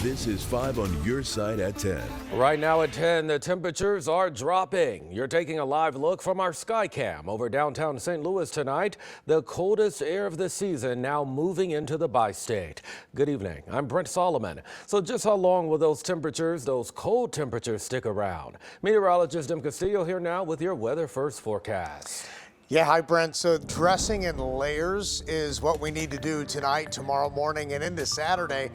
This is 5 on your side at 10. Right now at 10, the temperatures are dropping. You're taking a live look from our Skycam over downtown St. Louis tonight. The coldest air of the season now moving into the bi-state. Good evening. I'm Brent Solomon. So just how long will those cold temperatures stick around? Meteorologist Dim Castillo here now with your Weather First forecast. Yeah, hi Brent. So dressing in layers is what we need to do tonight, tomorrow morning, and into Saturday.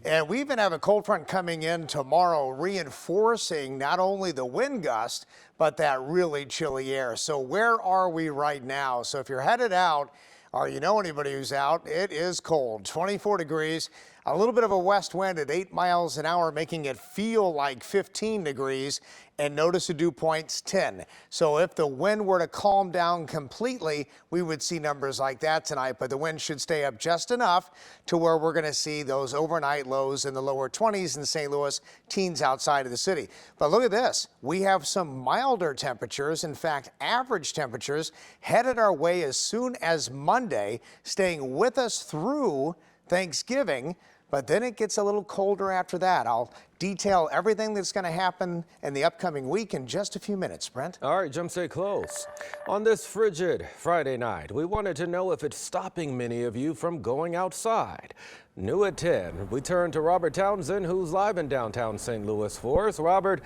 And we even have a cold front coming in tomorrow, reinforcing not only the wind gust, but that really chilly air. So where are we right now? So if you're headed out, or you know anybody who's out, it is cold, 24 degrees. A little bit of a west wind at 8 miles an hour, making it feel like 15 degrees, and notice the dew point's 10. So if the wind were to calm down completely, we would see numbers like that tonight, but the wind should stay up just enough to where we're going to see those overnight lows in the lower 20s in St. Louis, teens outside of the city. But look at this. We have some milder temperatures, in fact, average temperatures headed our way as soon as Monday, staying with us through Thanksgiving. But then it gets a little colder after that. I'll detail everything that's going to happen in the upcoming week in just a few minutes, Brent. All right, Jim, stay close. On this frigid Friday night, we wanted to know if it's stopping many of you from going outside. New at 10, we turn to Robert Townsend, who's live in downtown St. Louis for us. Robert,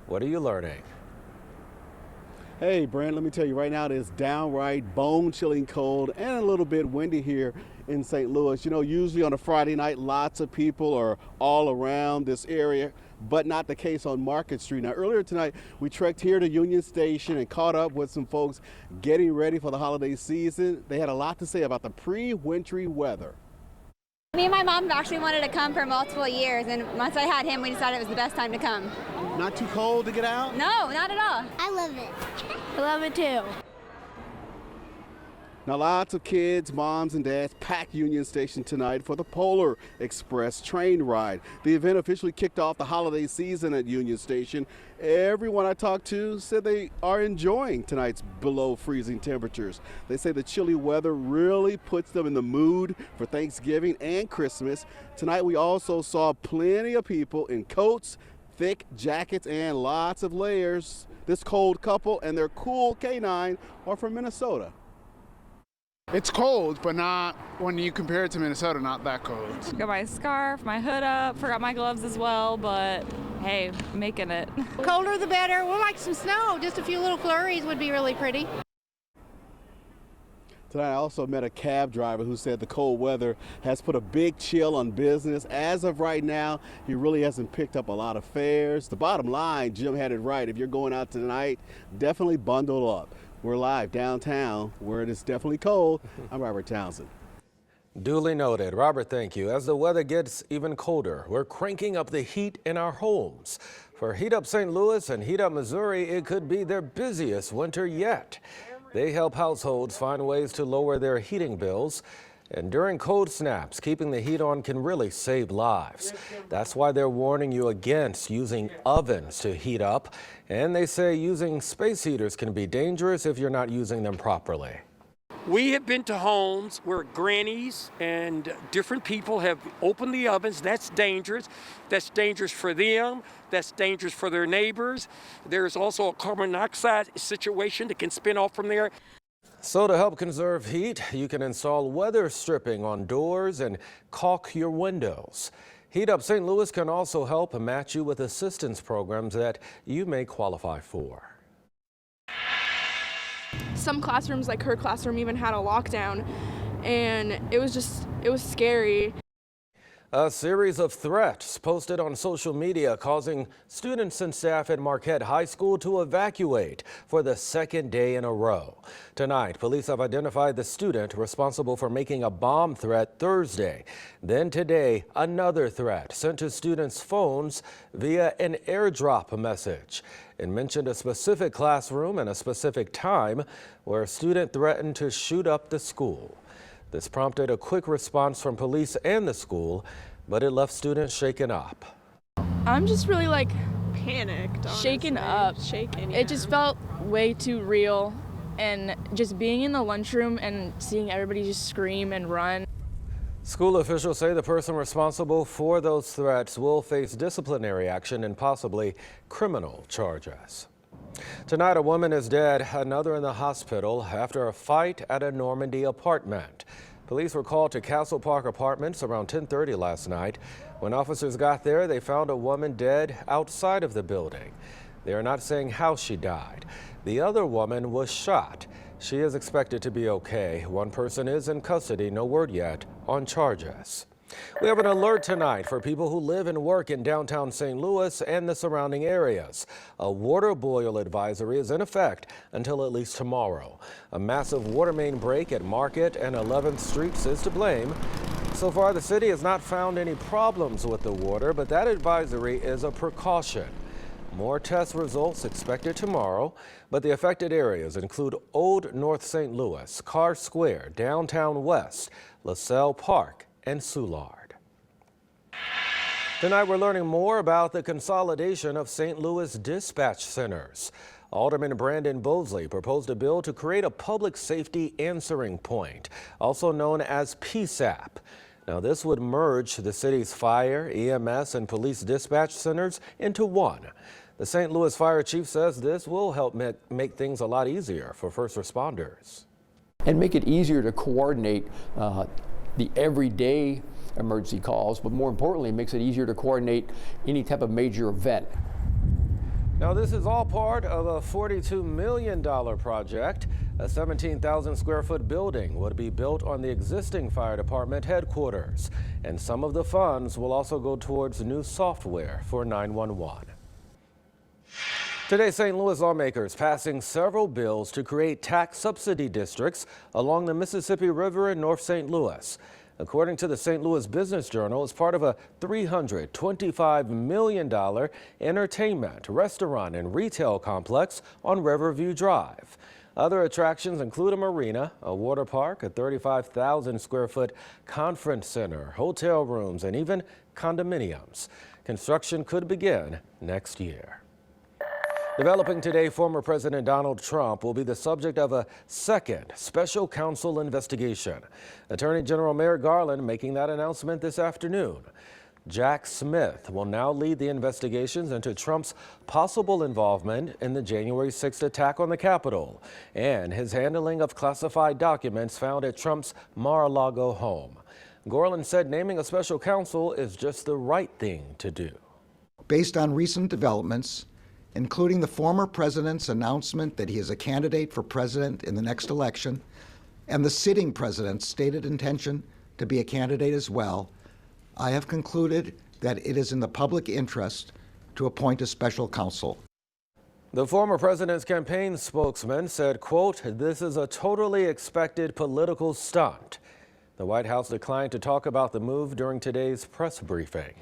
what are you learning? Hey, Brent, let me tell you right now, it is downright bone-chilling cold and a little bit windy here in St. Louis. You know, usually on a Friday night, lots of people are all around this area, but not the case on Market Street. Now, earlier tonight, we trekked here to Union Station and caught up with some folks getting ready for the holiday season. They had a lot to say about the pre-wintry weather. Me and my mom actually wanted to come for multiple years, and once I had him, we decided it was the best time to come. Not too cold to get out? No, not at all. I love it. I love it too. Now, lots of kids, moms, and dads packed Union Station tonight for the Polar Express train ride. The event officially kicked off the holiday season at Union Station. Everyone I talked to said they are enjoying tonight's below freezing temperatures. They say the chilly weather really puts them in the mood for Thanksgiving and Christmas. Tonight, we also saw plenty of people in coats, thick jackets, and lots of layers. This cold couple and their cool canine are from Minnesota. It's cold, but not when you compare it to Minnesota, not that cold. Got my scarf, my hood up, forgot my gloves as well, but hey, making it. Colder the better. We'll like some snow. Just a few little flurries would be really pretty. Tonight I also met a cab driver who said the cold weather has put a big chill on business. As of right now, he really hasn't picked up a lot of fares. The bottom line, Jim had it right. If you're going out tonight, definitely bundle up. We're live downtown where it is definitely cold. I'm Robert Townsend. Duly noted. Robert, thank you. As the weather gets even colder, we're cranking up the heat in our homes. For Heat Up St. Louis and Heat Up Missouri, it could be their busiest winter yet. They help households find ways to lower their heating bills. And during cold snaps, keeping the heat on can really save lives. That's why they're warning you against using ovens to heat up. And they say using space heaters can be dangerous if you're not using them properly. We have been to homes where grannies and different people have opened the ovens. That's dangerous. That's dangerous for them. That's dangerous for their neighbors. There's also a carbon monoxide situation that can spin off from there. So to help conserve heat, you can install weather stripping on doors and caulk your windows. Heat Up St. Louis can also help match you with assistance programs that you may qualify for. Some classrooms, like her classroom, even had a lockdown, and it was scary. A series of threats posted on social media causing students and staff at Marquette High School to evacuate for the second day in a row. Tonight, police have identified the student responsible for making a bomb threat Thursday. Then today, another threat sent to students' phones via an airdrop message. It mentioned a specific classroom and a specific time where a student threatened to shoot up the school. This prompted a quick response from police and the school, but it left students shaken up. I'm just really panicked, honestly. Shaken up. Yeah. It just felt way too real, and just being in the lunchroom and seeing everybody just scream and run. School officials say the person responsible for those threats will face disciplinary action and possibly criminal charges. Tonight, a woman is dead, another in the hospital after a fight at a Normandy apartment. Police were called to Castle Park Apartments around 10:30 last night. When officers got there, they found a woman dead outside of the building. They are not saying how she died. The other woman was shot. She is expected to be okay. One person is in custody, no word yet on charges. We have an alert tonight for people who live and work in downtown St. Louis and the surrounding areas. A water boil advisory is in effect until at least tomorrow. A massive water main break at Market and 11th Streets is to blame. So far, the city has not found any problems with the water, but that advisory is a precaution. More test results expected tomorrow, but the affected areas include Old North St. Louis, Carr Square, Downtown West, LaSalle Park, and Soulard. Tonight, we're learning more about the consolidation of St. Louis dispatch centers. Alderman Brandon Bosley proposed a bill to create a public safety answering point, also known as PSAP. Now, this would merge the city's fire, EMS, and police dispatch centers into one. The St. Louis Fire Chief says this will help make things a lot easier for first responders. And make it easier to coordinate the everyday emergency calls, but more importantly, it makes it easier to coordinate any type of major event. Now, this is all part of a $42 million project. A 17,000 square foot building would be built on the existing fire department headquarters. And some of the funds will also go towards new software for 911. Today, St. Louis lawmakers passing several bills to create tax subsidy districts along the Mississippi River in North St. Louis. According to the St. Louis Business Journal, it's part of a $325 million entertainment, restaurant, and retail complex on Riverview Drive. Other attractions include a marina, a water park, a 35,000 square foot conference center, hotel rooms, and even condominiums. Construction could begin next year. Developing today, former President Donald Trump will be the subject of a second special counsel investigation. Attorney General Merrick Garland making that announcement this afternoon. Jack Smith will now lead the investigations into Trump's possible involvement in the January 6th attack on the Capitol and his handling of classified documents found at Trump's Mar-a-Lago home. Garland said naming a special counsel is just the right thing to do. Based on recent developments, including the former president's announcement that he is a candidate for president in the next election, and the sitting president's stated intention to be a candidate as well, I have concluded that it is in the public interest to appoint a special counsel. The former president's campaign spokesman said, quote, "This is a totally expected political stunt." The White House declined to talk about the move during today's press briefing.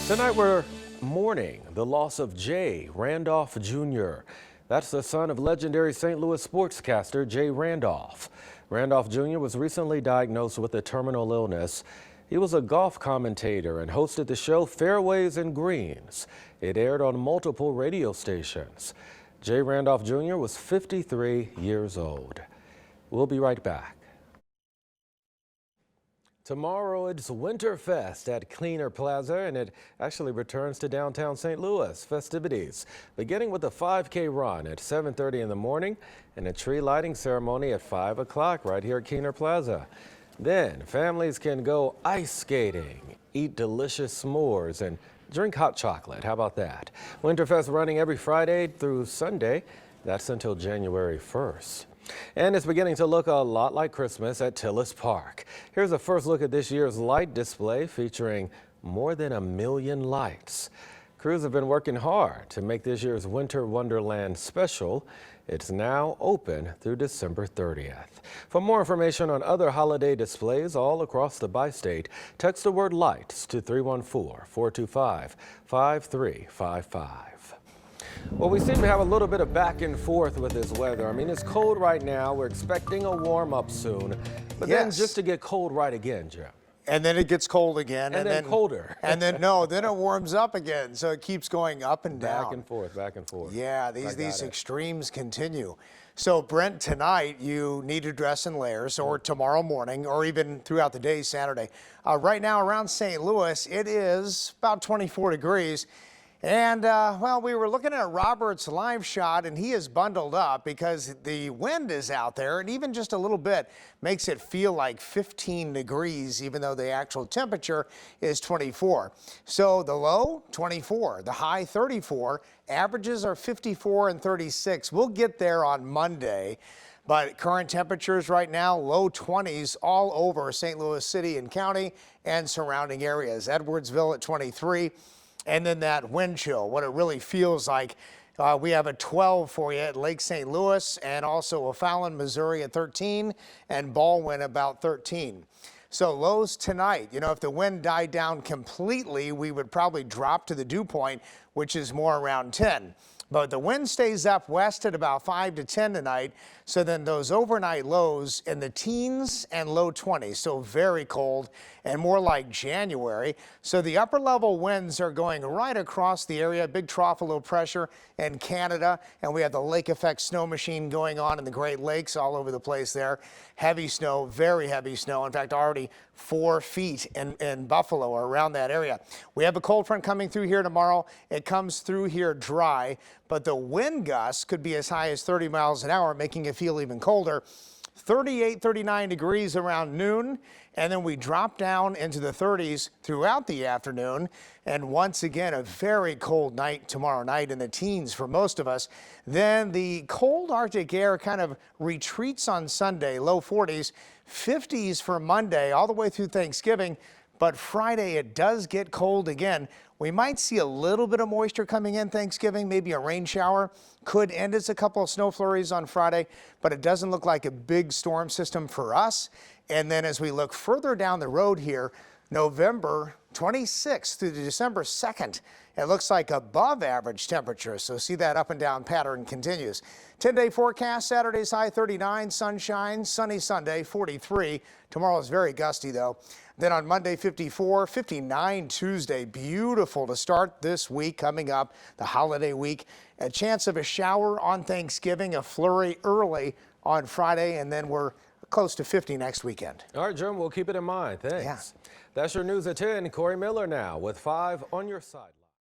Tonight, we're mourning the loss of Jay Randolph Jr. That's the son of legendary St. Louis sportscaster Jay Randolph. Randolph Jr. was recently diagnosed with a terminal illness. He was a golf commentator and hosted the show Fairways and Greens. It aired on multiple radio stations. Jay Randolph Jr. was 53 years old. We'll be right back. Tomorrow it's Winterfest at Cleaner Plaza, and it actually returns to downtown St. Louis festivities, beginning with a 5K run at 7:30 in the morning and a tree lighting ceremony at 5 o'clock right here at Cleaner Plaza. Then families can go ice skating, eat delicious s'mores, and drink hot chocolate. How about that? Winterfest running every Friday through Sunday. That's until January 1st. And it's beginning to look a lot like Christmas at Tillis Park. Here's a first look at this year's light display featuring more than 1 million lights. Crews have been working hard to make this year's Winter Wonderland special. It's now open through December 30th. For more information on other holiday displays all across the bi-state, text the word lights to 314-425-5355. Well, we seem to have a little bit of back and forth with this weather. I mean, it's cold right now. We're expecting a warm up soon, but then just to get cold right again, Jim. And then it gets cold again. And then colder. And then, then it warms up again. So it keeps going up and down. Back and forth, back and forth. Yeah, these extremes continue. So Brent, tonight you need to dress in layers, or tomorrow morning, or even throughout the day Saturday. Right now around St. Louis, it is about 24 degrees. And, well, we were looking at Robert's live shot, and he is bundled up because the wind is out there, and even just a little bit makes it feel like 15 degrees, even though the actual temperature is 24. So the low, 24, the high, 34, averages are 54 and 36. We'll get there on Monday. But current temperatures right now, low 20s all over St. Louis City and County and surrounding areas. Edwardsville at 23. And then that wind chill, what it really feels like. We have a 12 for you at Lake St. Louis, and also O'Fallon, Missouri at 13, and Baldwin about 13. So lows tonight, you know, if the wind died down completely, we would probably drop to the dew point, which is more around 10. But the wind stays up west at about 5 to 10 tonight. So then those overnight lows in the teens and low 20s. So very cold and more like January. So the upper level winds are going right across the area. Big trough of low pressure in Canada. And we have the lake effect snow machine going on in the Great Lakes all over the place there. Heavy snow, very heavy snow. In fact, already 4 feet in Buffalo or around that area. We have a cold front coming through here tomorrow. It comes through here dry, but the wind gusts could be as high as 30 miles an hour, making it feel even colder. 38, 39 degrees around noon, and then we drop down into the 30s throughout the afternoon. And once again, a very cold night tomorrow night in the teens for most of us. Then the cold Arctic air kind of retreats on Sunday, low 40s, 50s for Monday, all the way through Thanksgiving. But Friday, it does get cold again. We might see a little bit of moisture coming in Thanksgiving, maybe a rain shower. Could end as a couple of snow flurries on Friday, but it doesn't look like a big storm system for us. And then as we look further down the road here, November 26th through December 2nd, it looks like above average temperature. So see that up and down pattern continues. 10-day forecast, Saturday's high 39, sunshine, sunny Sunday, 43. Tomorrow is very gusty though. Then on Monday, 54, 59 Tuesday. Beautiful to start this week coming up, the holiday week. A chance of a shower on Thanksgiving, a flurry early on Friday, and then we're close to 50 next weekend. All right, Jim, we'll keep it in mind. Thanks. Yeah. That's your news at 10. Corey Miller now with 5 on your side.